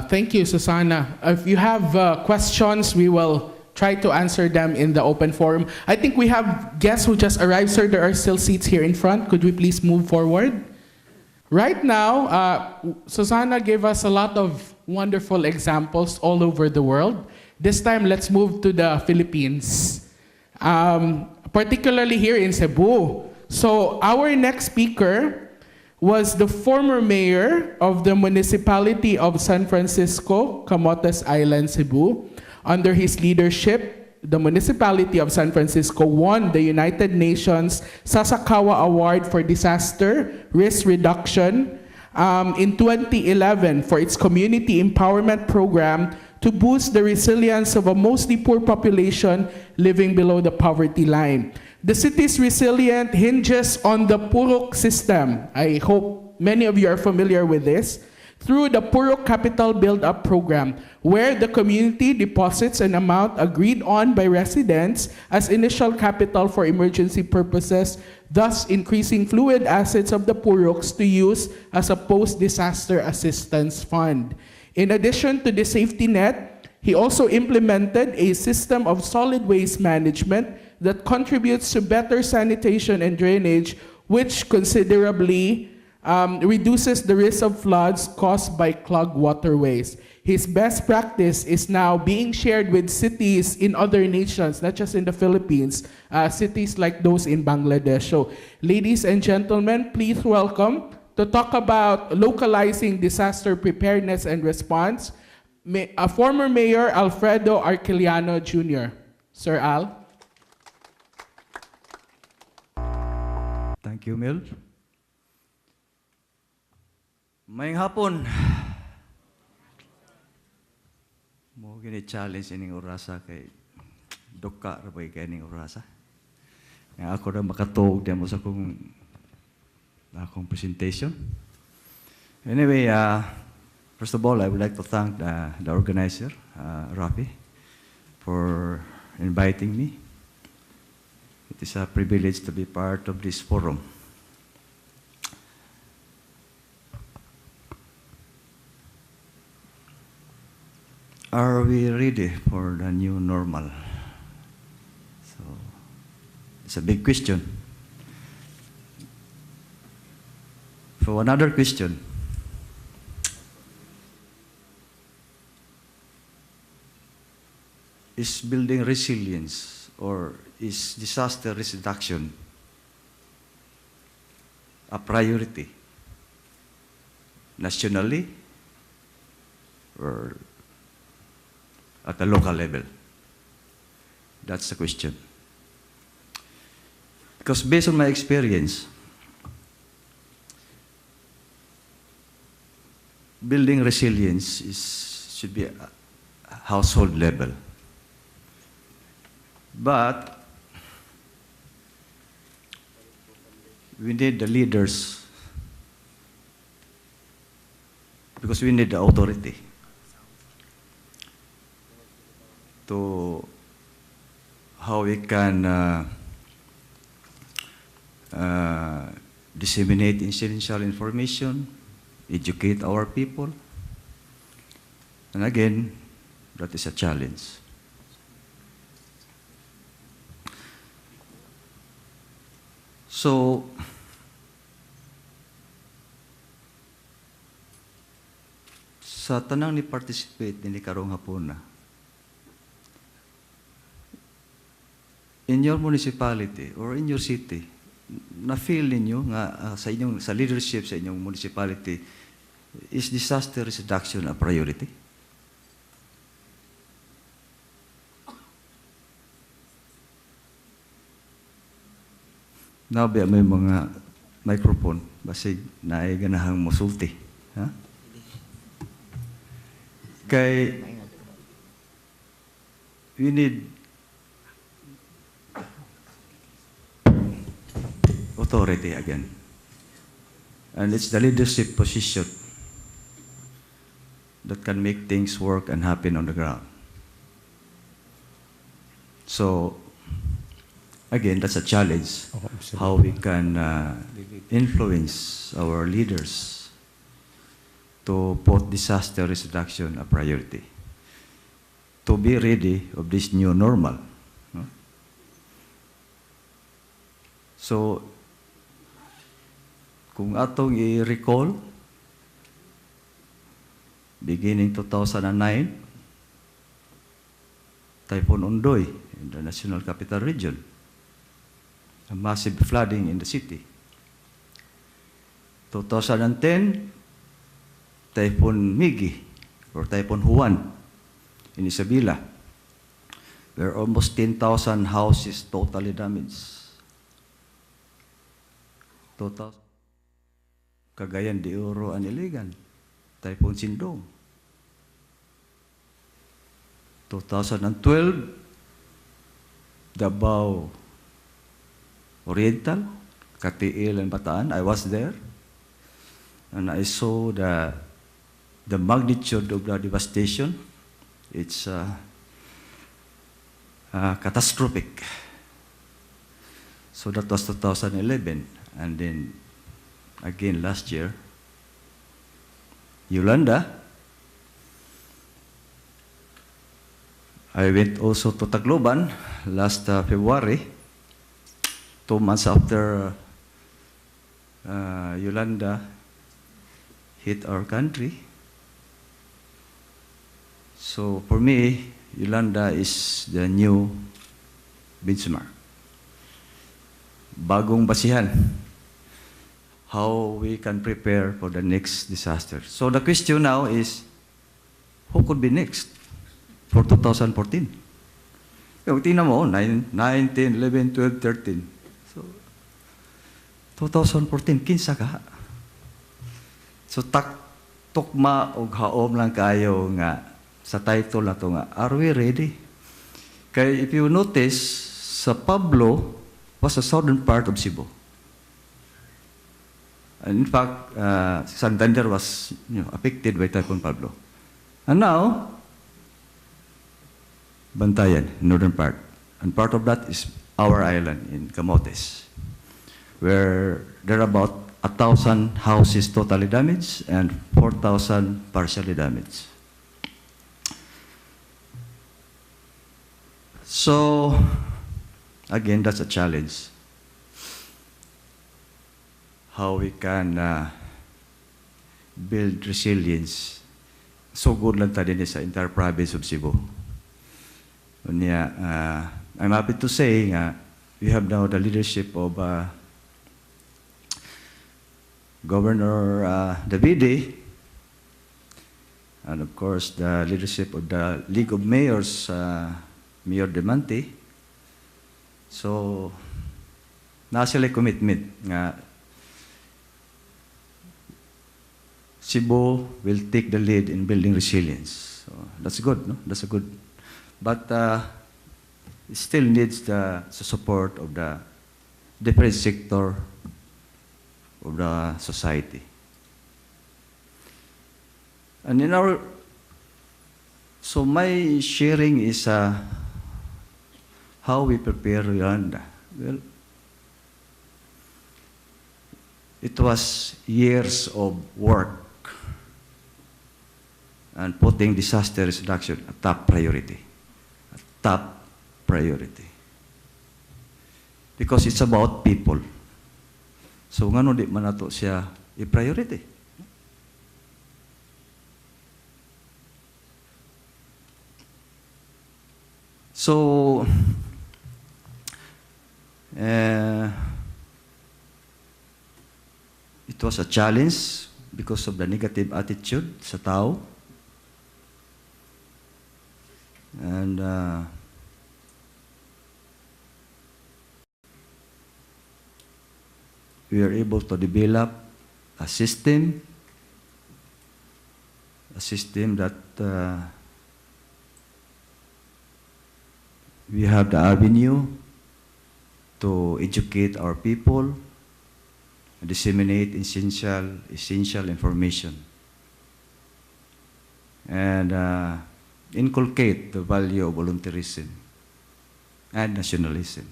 Thank you, Susanna. If you have questions, we will try to answer them in the open forum. I think we have guests who just arrived, sir. There are still seats here in front. Could we please move forward? Right now, Susanna gave us a lot of wonderful examples all over the world. This time, let's move to the Philippines, particularly here in Cebu. So our next speaker was the former mayor of the municipality of San Francisco, Camotes Island, Cebu. Under his leadership, the municipality of San Francisco won the United Nations Sasakawa Award for Disaster Risk Reduction in 2011 for its community empowerment program to boost the resilience of a mostly poor population living below the poverty line. The city's resilience hinges on the Purok system. I hope many of you are familiar with this. Through the Purok Capital Build-Up Program, where the community deposits an amount agreed on by residents as initial capital for emergency purposes, thus increasing fluid assets of the Puroks to use as a post-disaster assistance fund. In addition to the safety net, he also implemented a system of solid waste management that contributes to better sanitation and drainage, which considerably reduces the risk of floods caused by clogged waterways. His best practice is now being shared with cities in other nations, not just in the Philippines, cities like those in Bangladesh. So, ladies and gentlemen, please welcome to talk about localizing disaster preparedness and response, former Mayor Alfredo Arquiliano Jr. Sir Al. Thank you, Mel. Mayang hapon. Mo gini challenge ining orasa kay duka ra bay kay ining orasa. Nga ako ra makatuog demo sa akong presentation. Anyway, first of all, I would like to thank the organizer, RAFI, for inviting me. It is a privilege to be part of this forum. Are we ready for the new normal? So, it's a big question. So another question. Is building resilience or is disaster risk reduction a priority nationally or at the local level? That's the question. Because based on my experience, building resilience should be a household level. But we need the leaders because we need the authority to how we can disseminate essential information, educate our people. And again, that is a challenge. So, sa tanang ni participate ni karong hapon na, in your municipality or in your city, na-feel ninyo nga sa leadership sa inyong municipality, is disaster risk reduction a priority? Nabi may mga microphone, basig na ay ganahang musulti. Ha? Kay we need authority again. And it's the leadership position that can make things work and happen on the ground. So, again, that's a challenge, how we can influence our leaders to put disaster risk reduction a priority, to be ready of this new normal. No? So, kung atong i-recall, beginning 2009, Typhoon Ondoy in the National Capital Region, a massive flooding in the city. 2010, Typhoon Miggy or Typhoon Juan in Isabela, where almost 10,000 houses totally damaged. Total. Cagayan de Oro and Iligan, Typhoon Sindong. 2012, Davao Oriental, Katiil and Bataan. I was there, and I saw the magnitude of the devastation. It's catastrophic. So that was 2011, and then again last year, Yolanda. I went also to Tacloban last February, 2 months after Yolanda hit our country. So for me, Yolanda is the new benchmark. Bagong basihan. How we can prepare for the next disaster. So the question now is, who could be next for 2014? Yung tingnan mo, 9, 10, 11, 12, 13. So, 2014, kinsa ka? So, tukma o haom lang kayo nga sa title na to nga, are we ready? Kaya if you notice, sa Pablo was the southern part of Cebu. And in fact, Santander was affected by Typhoon Pablo. And now, Bantayan, northern part. And part of that is our island in Camotes, where there are about 1,000 houses totally damaged and 4,000 partially damaged. So, again, that's a challenge. How we can build resilience. So good lang tayo din sa entire province of Cebu. I'm happy to say we have now the leadership of Governor Davide, and of course the leadership of the League of Mayors, Mayor Demante. So, nasa sila commitment nga Cebu will take the lead in building resilience. So, that's good, no? That's a good. But it still needs the support of the different sector of the society. And in our, so my sharing is how we prepare Yolanda. Well, it was years of work and putting disaster reduction a top priority. A top priority. Because it's about people. So ngano di man nato siya i-priority? So it was a challenge because of the negative attitude sa tao. And we are able to develop a system that we have the avenue to educate our people, disseminate essential information, and inculcate the value of volunteerism and nationalism.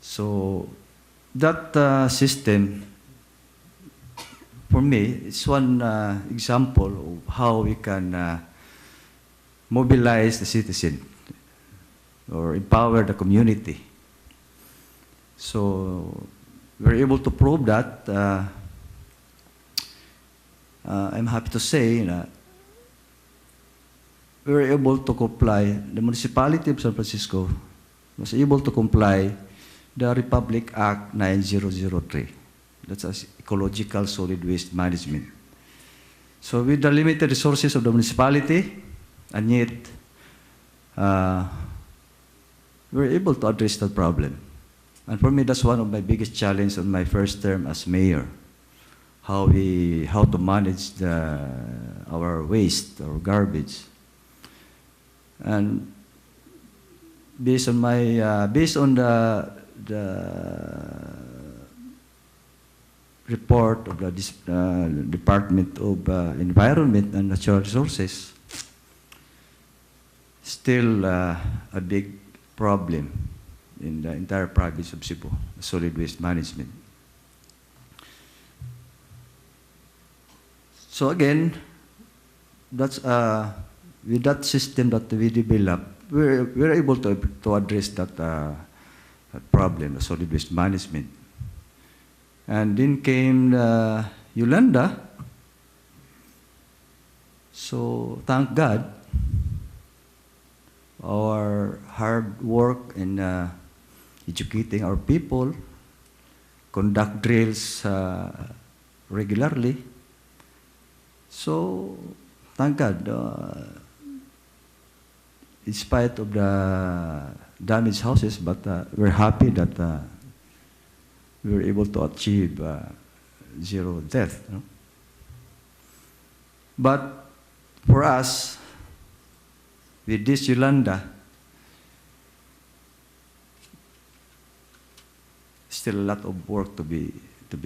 So that system for me, it's one example of how we can mobilize the citizen or empower the community. So we're able to prove that. I'm happy to say that we were able to comply. The municipality of San Francisco was able to comply the Republic Act 9003. That's as ecological solid waste management. So with the limited resources of the municipality, and yet we were able to address that problem. And for me, that's one of my biggest challenges on my first term as mayor. How to manage our waste, our garbage. And based on the report of the Department of Environment and Natural Resources, still a big problem in the entire province of Cebu, solid waste management. So again, that's with that system that we developed, we're able to address that problem, the solid waste management. And then came Yolanda. So thank God, our hard work in educating our people, conduct drills regularly. So thank God, in spite of the damaged houses, but we're happy that we were able to achieve zero death. You know? But for us, with this Yolanda, still a lot of work to be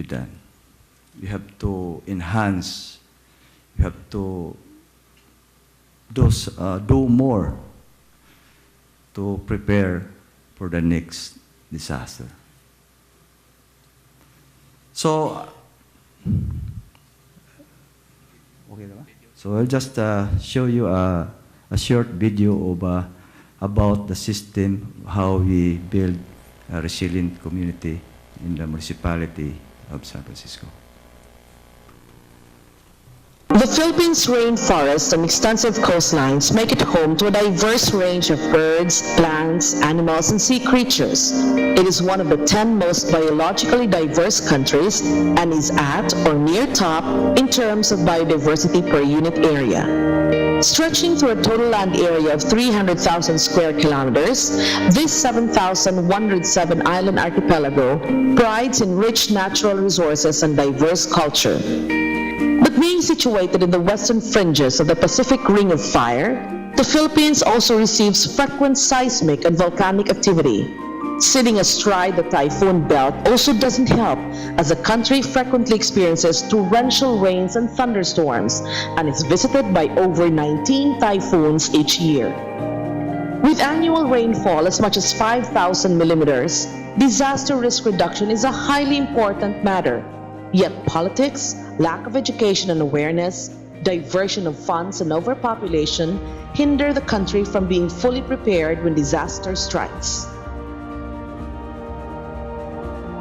done. We have to enhance. We have to do more to prepare for the next disaster. So, I'll just show you a short video of, about the system, how we build a resilient community in the municipality of San Francisco. The Philippines' rainforests and extensive coastlines make it home to a diverse range of birds, plants, animals, and sea creatures. It is one of the 10 most biologically diverse countries and is at or near top in terms of biodiversity per unit area. Stretching through a total land area of 300,000 square kilometers, this 7,107 island archipelago prides in rich natural resources and diverse culture. But being situated in the western fringes of the Pacific Ring of Fire, the Philippines also receives frequent seismic and volcanic activity. Sitting astride the typhoon belt also doesn't help, as the country frequently experiences torrential rains and thunderstorms and is visited by over 19 typhoons each year. With annual rainfall as much as 5,000 millimeters, disaster risk reduction is a highly important matter. Yet politics, lack of education and awareness, diversion of funds, and overpopulation hinder the country from being fully prepared when disaster strikes.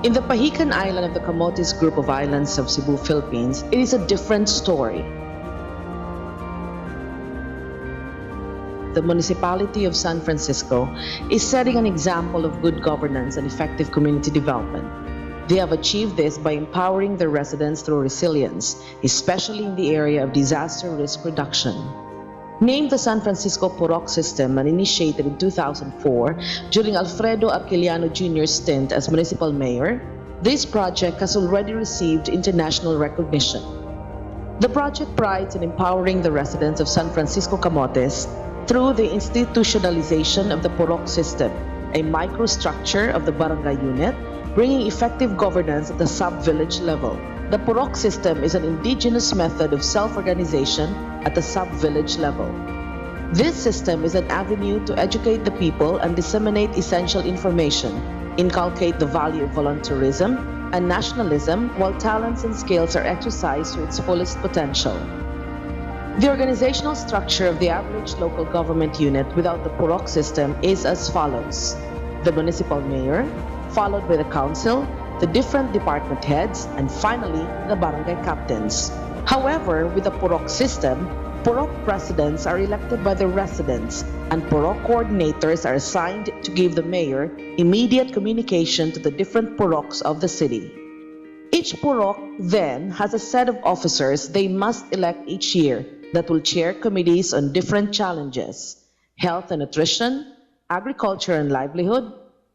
In the Pahican Island of the Camotes group of islands of Cebu, Philippines, it is a different story. The municipality of San Francisco is setting an example of good governance and effective community development. They have achieved this by empowering their residents through resilience, especially in the area of disaster risk reduction. Named the San Francisco Purok System and initiated in 2004 during Alfredo Arquiliano Jr.'s stint as municipal mayor, this project has already received international recognition. The project prides in empowering the residents of San Francisco Camotes through the institutionalization of the Purok System, a microstructure of the barangay unit, bringing effective governance at the sub-village level. The Purok system is an indigenous method of self-organization at the sub-village level. This system is an avenue to educate the people and disseminate essential information, inculcate the value of volunteerism, and nationalism, while talents and skills are exercised to its fullest potential. The organizational structure of the average local government unit without the Purok system is as follows: the municipal mayor, followed by the council, the different department heads, and finally, the barangay captains. However, with the Purok system, Purok presidents are elected by the residents, and Purok coordinators are assigned to give the mayor immediate communication to the different Puroks of the city. Each Purok then has a set of officers they must elect each year that will chair committees on different challenges: health and nutrition, agriculture and livelihood,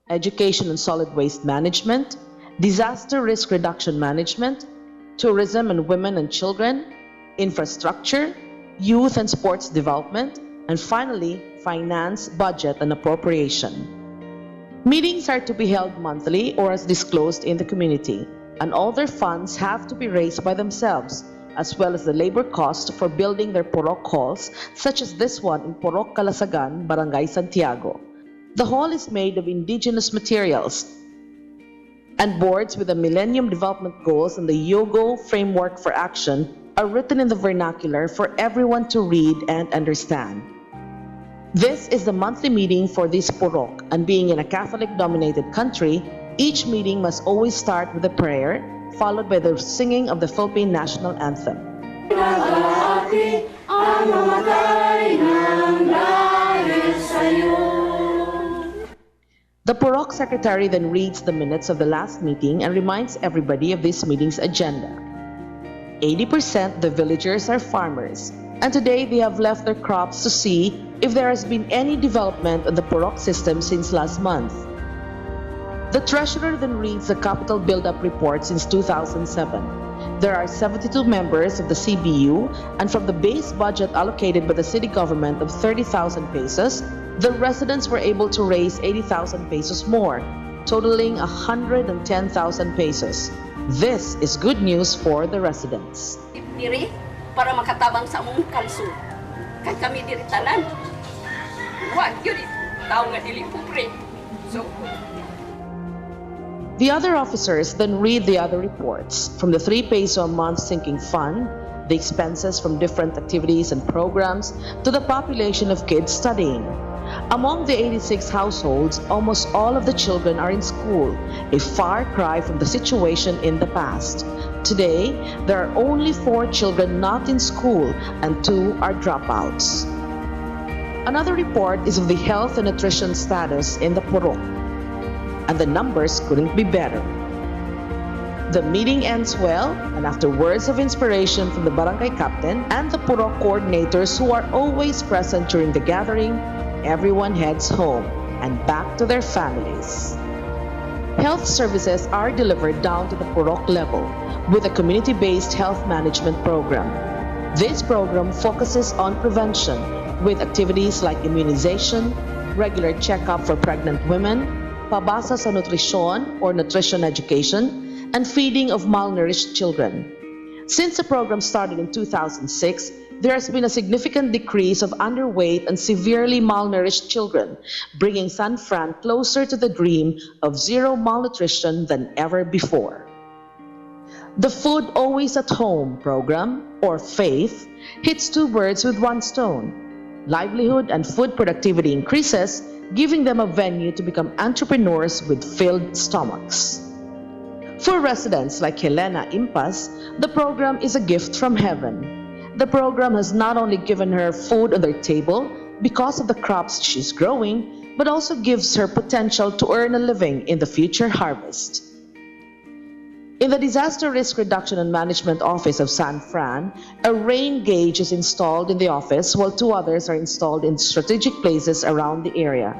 education and solid waste management, disaster risk reduction management, tourism and women and children, infrastructure, youth and sports development, and finally, finance, budget, and appropriation. Meetings are to be held monthly or as disclosed in the community, and all their funds have to be raised by themselves, as well as the labor cost for building their Purok halls, such as this one in Purok Calasagan, Barangay Santiago. The hall is made of indigenous materials, and boards with the Millennium Development Goals and the Yogo Framework for Action are written in the vernacular for everyone to read and understand. This is the monthly meeting for this Purok, and being in a Catholic-dominated country, each meeting must always start with a prayer, followed by the singing of the Philippine National Anthem. The Purok secretary then reads the minutes of the last meeting and reminds everybody of this meeting's agenda. 80% of the villagers are farmers, and today they have left their crops to see if there has been any development on the Purok system since last month. The treasurer then reads the capital build-up report since 2007. There are 72 members of the CBU, and from the base budget allocated by the city government of 30,000 pesos, the residents were able to raise 80,000 pesos more, totaling 110,000 pesos. This is good news for the residents. Diri para makatabang sa among kanso. Kay kami diri tanan. Wa gyud tawo nga dili pobre. So the other officers then read the other reports, from the 3 peso a month sinking fund, the expenses from different activities and programs, to the population of kids studying. Among the 86 households, almost all of the children are in school, a far cry from the situation in the past. Today, there are only 4 children not in school and 2 are dropouts. Another report is of the health and nutrition status in the Purok, and the numbers couldn't be better. The meeting ends well, and after words of inspiration from the barangay captain and the Purok coordinators who are always present during the gathering, everyone heads home and back to their families. Health services are delivered down to the Purok level with a community-based health management program. This program focuses on prevention with activities like immunization, regular checkup for pregnant women, pabasa sa nutrisyon or nutrition education, and feeding of malnourished children. Since the program started in 2006, there has been a significant decrease of underweight and severely malnourished children, bringing San Fran closer to the dream of zero malnutrition than ever before. The Food Always at Home program, or FAITH, hits 2 birds with 1 stone. Livelihood and food productivity increases, giving them a venue to become entrepreneurs with filled stomachs. For residents like Helena Impas, the program is a gift from heaven. The program has not only given her food on their table because of the crops she's growing, but also gives her potential to earn a living in the future harvest. In the Disaster Risk Reduction and Management Office of San Fran, a rain gauge is installed in the office while 2 others are installed in strategic places around the area.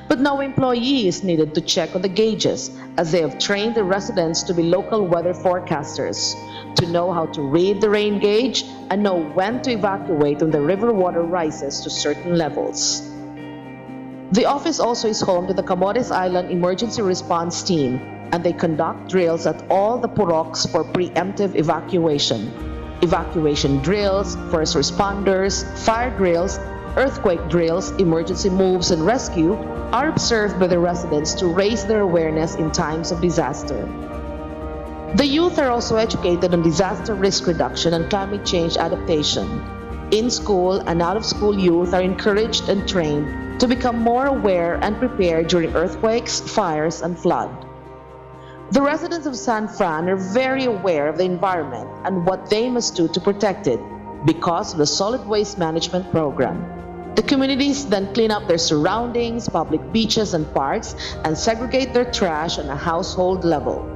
But no employee is needed to check on the gauges, as they have trained the residents to be local weather forecasters, to know how to read the rain gauge and know when to evacuate when the river water rises to certain levels. The office also is home to the Camotes Island Emergency Response Team, and they conduct drills at all the Puroks for preemptive evacuation. Evacuation drills, first responders, fire drills, earthquake drills, emergency moves, and rescue are observed by the residents to raise their awareness in times of disaster. The youth are also educated on disaster risk reduction and climate change adaptation. In school and out of school youth are encouraged and trained to become more aware and prepared during earthquakes, fires, and flood. The residents of San Fran are very aware of the environment and what they must do to protect it because of the solid waste management program. The communities then clean up their surroundings, public beaches and parks, and segregate their trash on a household level.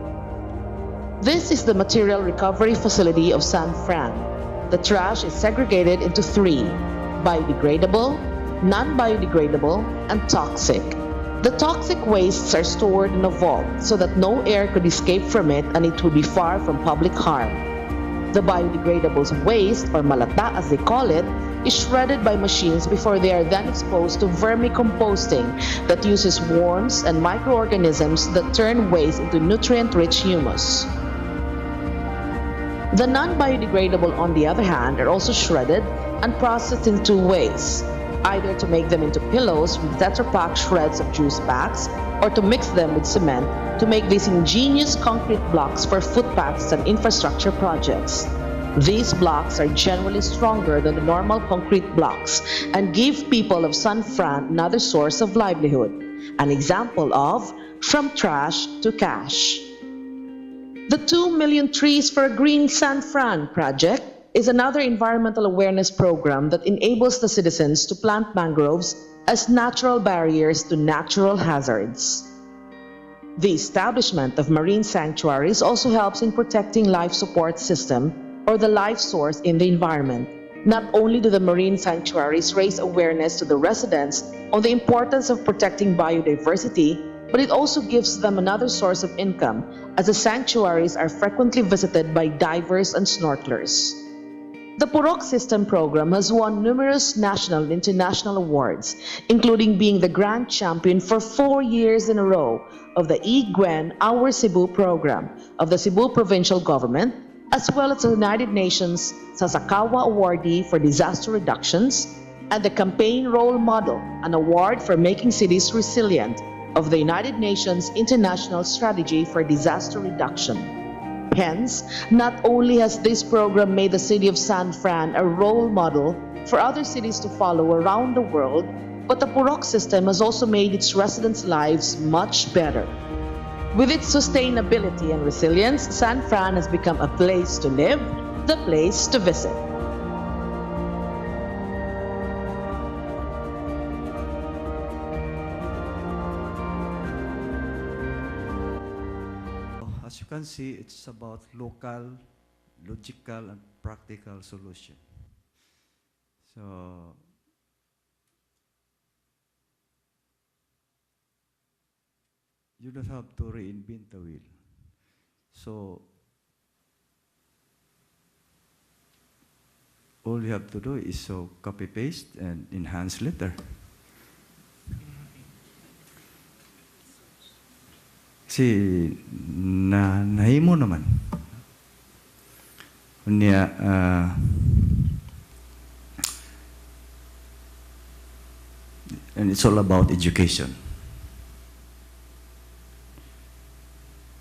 This is the material recovery facility of San Fran. The trash is segregated into three: biodegradable, non-biodegradable, and toxic. The toxic wastes are stored in a vault so that no air could escape from it and it would be far from public harm. The biodegradable waste, or malata as they call it, is shredded by machines before they are then exposed to vermicomposting that uses worms and microorganisms that turn waste into nutrient-rich humus. The non-biodegradable, on the other hand, are also shredded and processed in two ways: either to make them into pillows with Tetra Pak shreds of juice packs, or to mix them with cement to make these ingenious concrete blocks for footpaths and infrastructure projects. These blocks are generally stronger than the normal concrete blocks and give people of San Fran another source of livelihood. An example of from trash to cash. The 2 Million Trees for a Green San Fran project is another environmental awareness program that enables the citizens to plant mangroves as natural barriers to natural hazards. The establishment of marine sanctuaries also helps in protecting life support system, or the life source in the environment. Not only do the marine sanctuaries raise awareness to the residents on the importance of protecting biodiversity, but it also gives them another source of income, as the sanctuaries are frequently visited by divers and snorkelers. The Purok System program has won numerous national and international awards, including being the grand champion for 4 years in a row of the E-Gwen Our Cebu program of the Cebu provincial government, as well as the United Nations Sasakawa Awardee for Disaster Reductions and the Campaign Role Model, an award for making cities resilient, of the United Nations International Strategy for Disaster Reduction. Hence, not only has this program made the city of San Fran a role model for other cities to follow around the world, but the Purok system has also made its residents' lives much better. With its sustainability and resilience, San Fran has become a place to live, the place to visit. As you can see, it's about local, logical, and practical solution. So, you don't have to reinvent the wheel. So, all you have to do is so copy-paste and enhance later. Kasi nahimo naman. Unya, and it's all about education.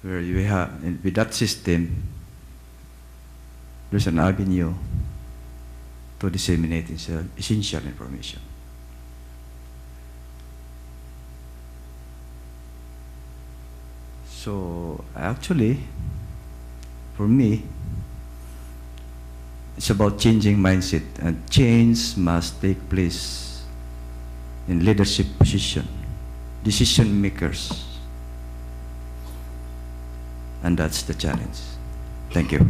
Where you have, with that system, there's an avenue to disseminate essential information. So actually, for me, it's about changing mindset, and change must take place in leadership position, decision makers, and that's the challenge. Thank you.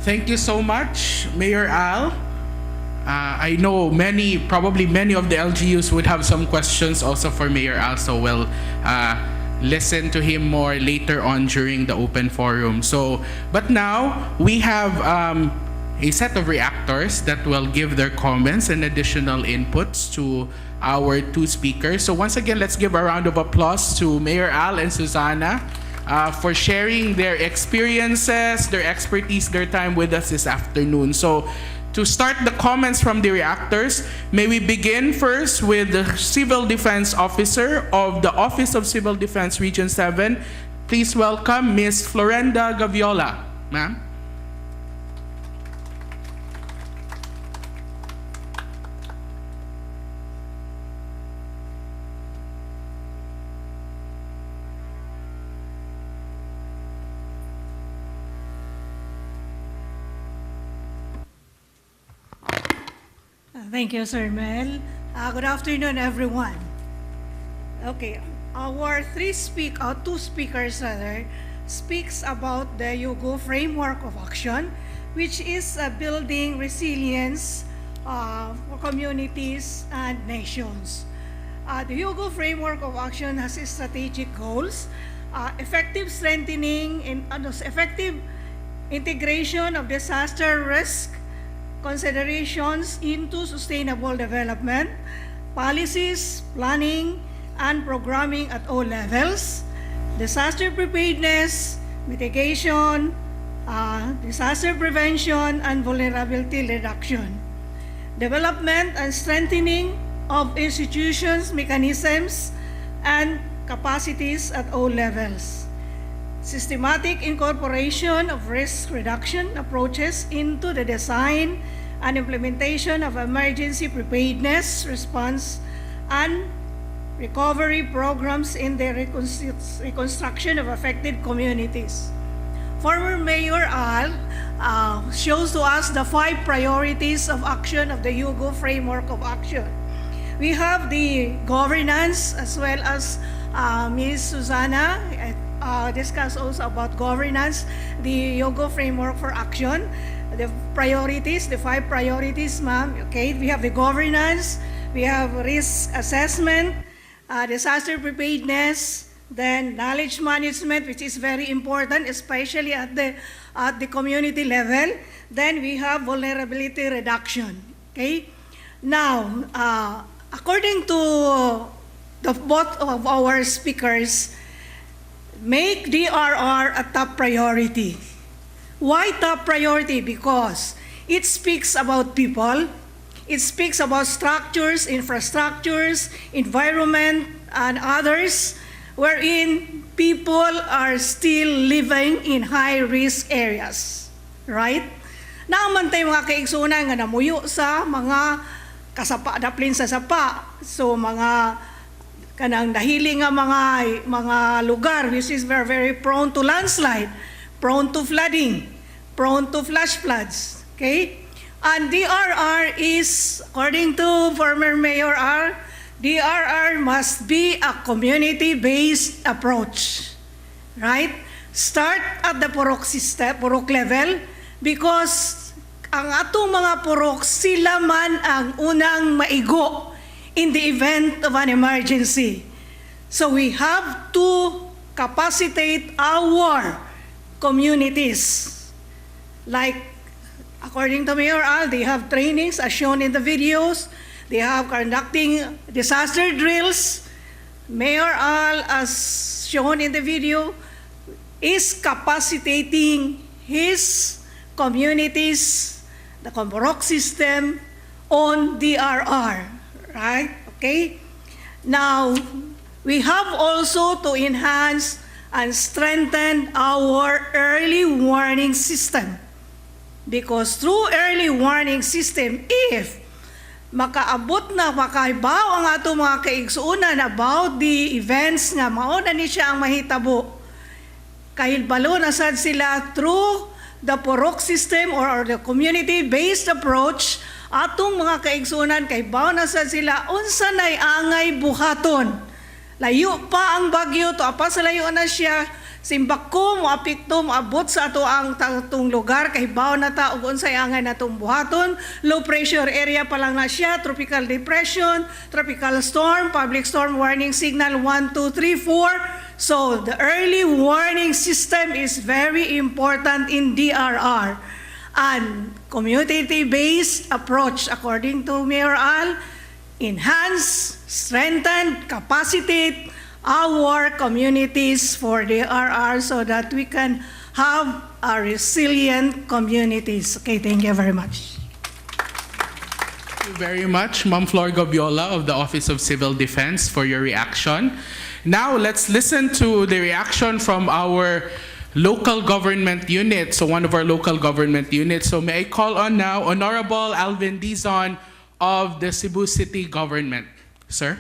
Thank you so much, Mayor Al. I know probably many of the LGUs would have some questions also for Mayor Al, so we'll listen to him more later on during the open forum. But now we have a set of reactors that will give their comments and additional inputs to our two speakers. So once again, let's give a round of applause to Mayor Al and Susanna for sharing their experiences, their expertise, their time with us this afternoon. So To start the comments from the reactors, may we begin first with the Civil Defense Officer of the Office of Civil Defense Region 7. Please welcome Ms. Florenda Gaviola. Ma'am. Thank you, Sir Mel. Good afternoon, everyone. Okay, our two speakers rather, speaks about the Yugo framework of action, which is building resilience for communities and nations. The Yugo framework of action has strategic goals, effective strengthening and effective integration of disaster risk considerations into sustainable development, policies, planning, and programming at all levels, disaster preparedness, mitigation, disaster prevention, and vulnerability reduction, development and strengthening of institutions, mechanisms, and capacities at all levels, systematic incorporation of risk reduction approaches into the design and implementation of emergency preparedness, response, and recovery programs in the reconstruction of affected communities. Former Mayor Al shows to us the 5 priorities of action of the Yugo framework of action. We have the governance as well as Ms. Susana discuss also about governance, the Yugo framework for action, the priorities, the 5 priorities, ma'am. Okay, we have the governance, we have risk assessment, disaster preparedness, then knowledge management, which is very important, especially at the community level. Then we have vulnerability reduction. Okay, now according to both of our speakers, make DRR a top priority. Why top priority? Because it speaks about people, it speaks about structures, infrastructures, environment, and others, wherein people are still living in high-risk areas. Right? Naaman tayo mga kaigsunan nga namuyo sa mga kasapa, daplin sa sapa. So mga kanang dahili nga mga lugar which is very, very prone to landslide, prone to flooding, prone to flash floods. Okay? And DRR is, according to former Mayor R, DRR must be a community-based approach. Right? Start at the purok system, purok level, because ang atong mga purok, sila man ang unang maigo in the event of an emergency. So we have to capacitate our communities. Like, according to Mayor Al, they have trainings as shown in the videos. They have conducting disaster drills. Mayor Al, as shown in the video, is capacitating his communities, the Komborok system, on DRR. Right? Okay? Now, we have also to enhance and strengthen our early warning system. Because through early warning system, if makaabot na, makaibaw ang ato mga kaigsuunan about the events nga mauna ni siya ang mahitabo, kahilbalo na sad sila through the purok system or the community-based approach, atong mga kaigsunan kay baw na sad sila unsa nay angay buhaton. Layo pa ang bagyo to apa sa layo na siya, simbako mo apekto mo abot sa ato ang tatong lugar kay baw na ta ug unsay angay natong buhaton. Low pressure area pa lang na siya, tropical depression, tropical storm, public storm warning signal 1 2 3 4. So the early warning system is very important in DRR. And community-based approach, according to Mayor Al, enhance, strengthen, capacitate our communities for DRR so that we can have a resilient communities. Okay, thank you very much. you very much, Ma'am Flor Gobiola of the Office of Civil Defense, for your reaction. Now, let's listen to the reaction from our local government unit, so one of our local government units. So may I call on now Honorable Alvin Dizon of the Cebu City Government. Sir?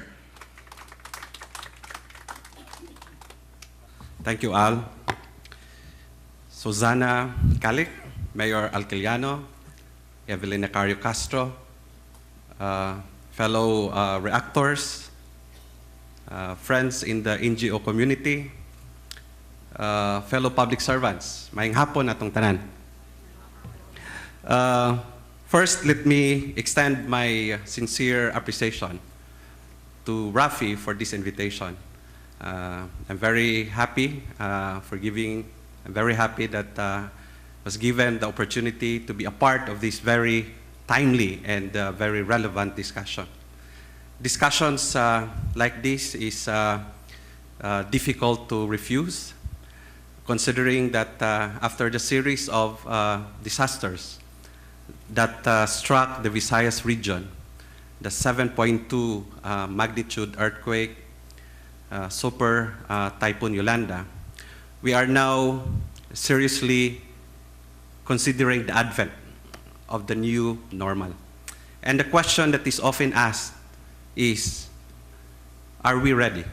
Thank you, Al. Susana Calic, Mayor Alquiliano, Evelyn Nacario Castro, fellow reactors, friends in the NGO community, fellow public servants, maayong hapon atong tanan. First, let me extend my sincere appreciation to RAFI for this invitation. I'm very happy I'm very happy that was given the opportunity to be a part of this very timely and very relevant discussion. Discussions like this is difficult to refuse, considering that after the series of disasters that struck the Visayas region, the 7.2 magnitude earthquake, Super Typhoon Yolanda, we are now seriously considering the advent of the new normal. And the question that is often asked is, are we ready?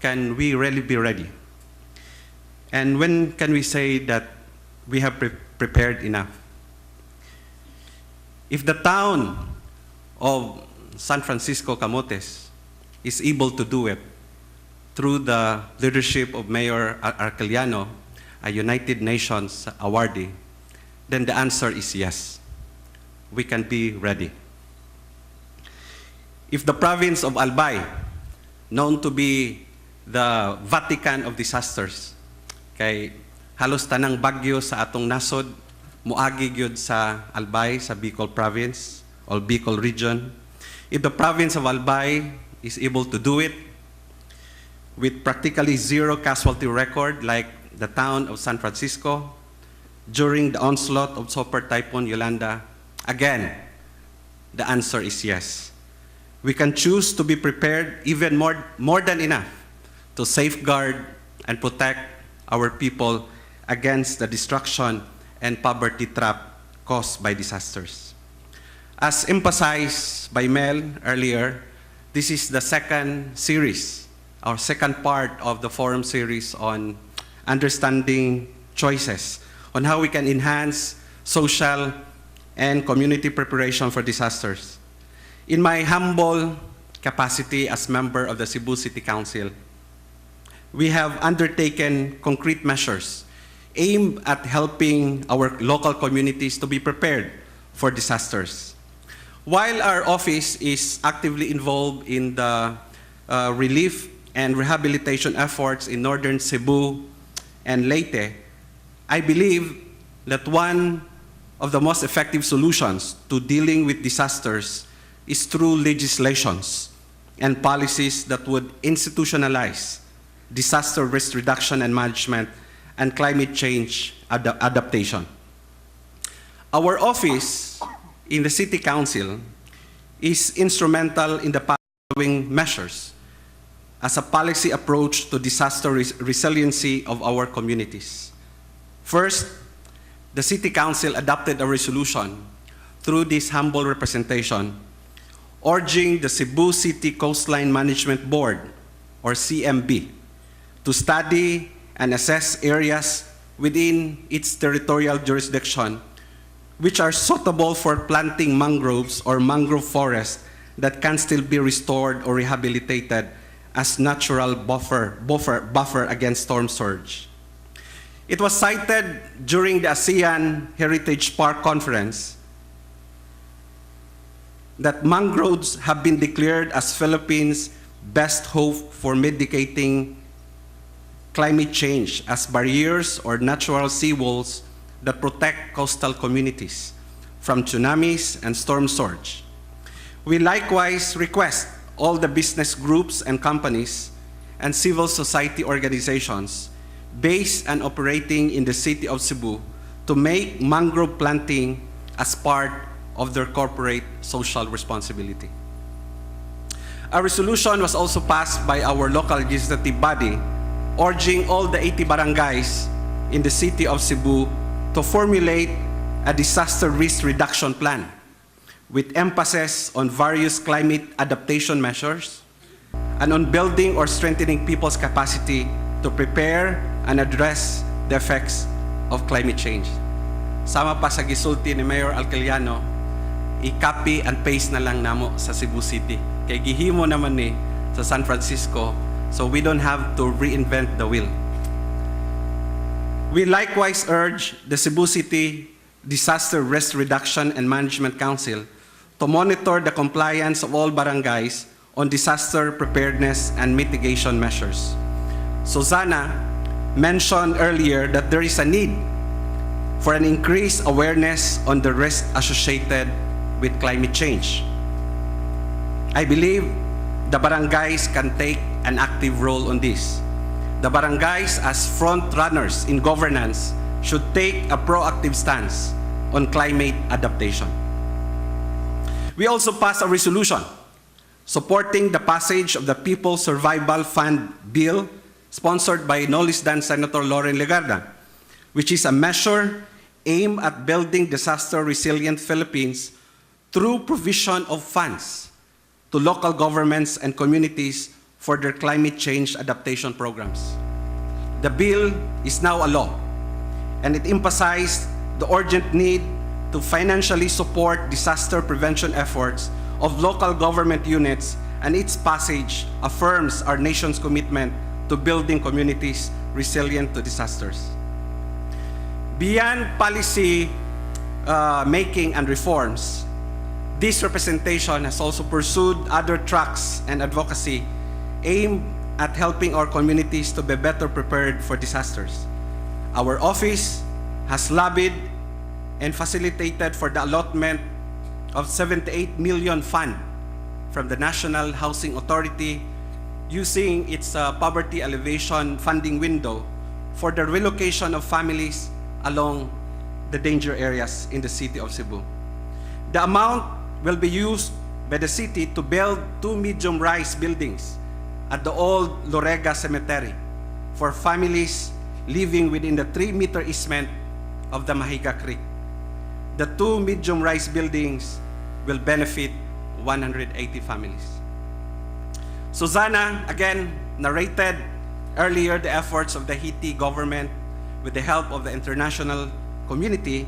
Can we really be ready? And when can we say that we have prepared enough? If the town of San Francisco Camotes is able to do it through the leadership of Mayor Arceliano, a United Nations awardee, then the answer is yes. We can be ready. If the province of Albay, known to be the Vatican of disasters, kay halos tanang bagyo sa atong nasod, muagi gyud sa Albay, sa Bicol province, or Bicol region. If the province of Albay is able to do it, with practically zero casualty record like the town of San Francisco during the onslaught of Super Typhoon Yolanda, again, the answer is yes. We can choose to be prepared even more than enough to safeguard and protect our people against the destruction and poverty trap caused by disasters. As emphasized by Mel earlier, this is the second series, our second part of the forum series on understanding choices, on how we can enhance social and community preparation for disasters. In my humble capacity as member of the Cebu City Council, we have undertaken concrete measures aimed at helping our local communities to be prepared for disasters. While our office is actively involved in the relief and rehabilitation efforts in northern Cebu and Leyte, I believe that one of the most effective solutions to dealing with disasters is through legislations and policies that would institutionalize disaster risk reduction and management and climate change adaptation. Our office in the City Council is instrumental in the following measures as a policy approach to disaster resiliency of our communities. First, the City Council adopted a resolution through this humble representation urging the Cebu City Coastline Management Board, or CMB, to study and assess areas within its territorial jurisdiction which are suitable for planting mangroves or mangrove forests that can still be restored or rehabilitated as natural buffer against storm surge. It was cited during the ASEAN Heritage Park Conference that mangroves have been declared as Philippines' best hope for mitigating climate change as barriers or natural seawalls that protect coastal communities from tsunamis and storm surge. We likewise request all the business groups and companies and civil society organizations based and operating in the city of Cebu to make mangrove planting as part of their corporate social responsibility. A resolution was also passed by our local legislative body, urging all the 80 barangays in the city of Cebu to formulate a disaster risk reduction plan with emphasis on various climate adaptation measures and on building or strengthening people's capacity to prepare and address the effects of climate change. Sama pa sa gisulti ni Mayor Alcaliano, i-copy and paste na lang namo sa Cebu City. Kay gihimo naman ni sa San Francisco, so we don't have to reinvent the wheel. We likewise urge the Cebu City Disaster Risk Reduction and Management Council to monitor the compliance of all barangays on disaster preparedness and mitigation measures. Susana mentioned earlier that there is a need for an increased awareness on the risk associated with climate change. I believe the barangays can take an active role on this. The barangays, as front runners in governance, should take a proactive stance on climate adaptation. We also passed a resolution supporting the passage of the People's Survival Fund Bill, sponsored by no less than Senator Lauren Legarda, which is a measure aimed at building disaster-resilient Philippines through provision of funds to local governments and communities for their climate change adaptation programs. The bill is now a law, and it emphasized the urgent need to financially support disaster prevention efforts of local government units, and its passage affirms our nation's commitment to building communities resilient to disasters. Beyond policy making and reforms, this representation has also pursued other tracks and advocacy aimed at helping our communities to be better prepared for disasters. Our office has lobbied and facilitated for the allotment of 78 million fund from the National Housing Authority using its poverty alleviation funding window for the relocation of families along the danger areas in the city of Cebu. The amount will be used by the city to build 2 medium-rise buildings at the old Lorega Cemetery for families living within the 3-meter easement of the Mahiga Creek. The 2 medium-rise buildings will benefit 180 families. Susana, again, narrated earlier the efforts of the Haiti government with the help of the international community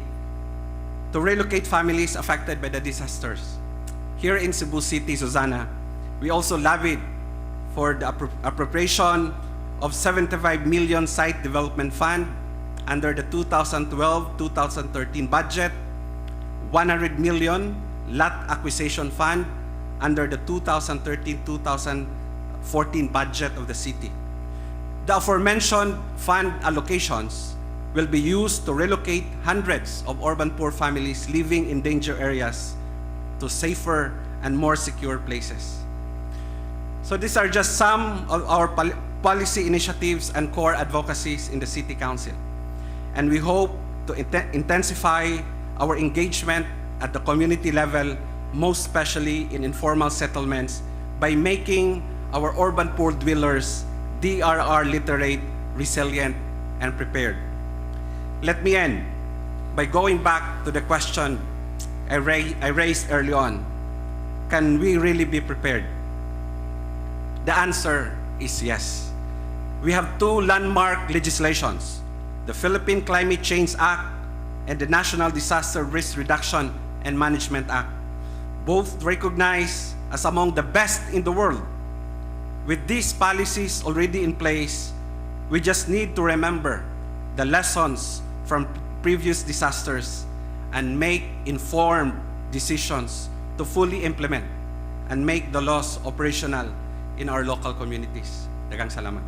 to relocate families affected by the disasters. Here in Cebu City, Susana, we also lobbied for the appropriation of 75 million site development fund under the 2012-2013 budget, 100 million lot acquisition fund under the 2013-2014 budget of the city. The aforementioned fund allocations will be used to relocate hundreds of urban poor families living in danger areas to safer and more secure places. So these are just some of our policy initiatives and core advocacies in the City Council. And we hope to intensify our engagement at the community level, most especially in informal settlements, by making our urban poor dwellers DRR literate, resilient, and prepared. Let me end by going back to the question I raised early on. Can we really be prepared? The answer is yes. We have 2 landmark legislations, the Philippine Climate Change Act and the National Disaster Risk Reduction and Management Act, both recognized as among the best in the world. With these policies already in place, we just need to remember the lessons from previous disasters and make informed decisions to fully implement and make the laws operational in our local communities. Daghang salamat.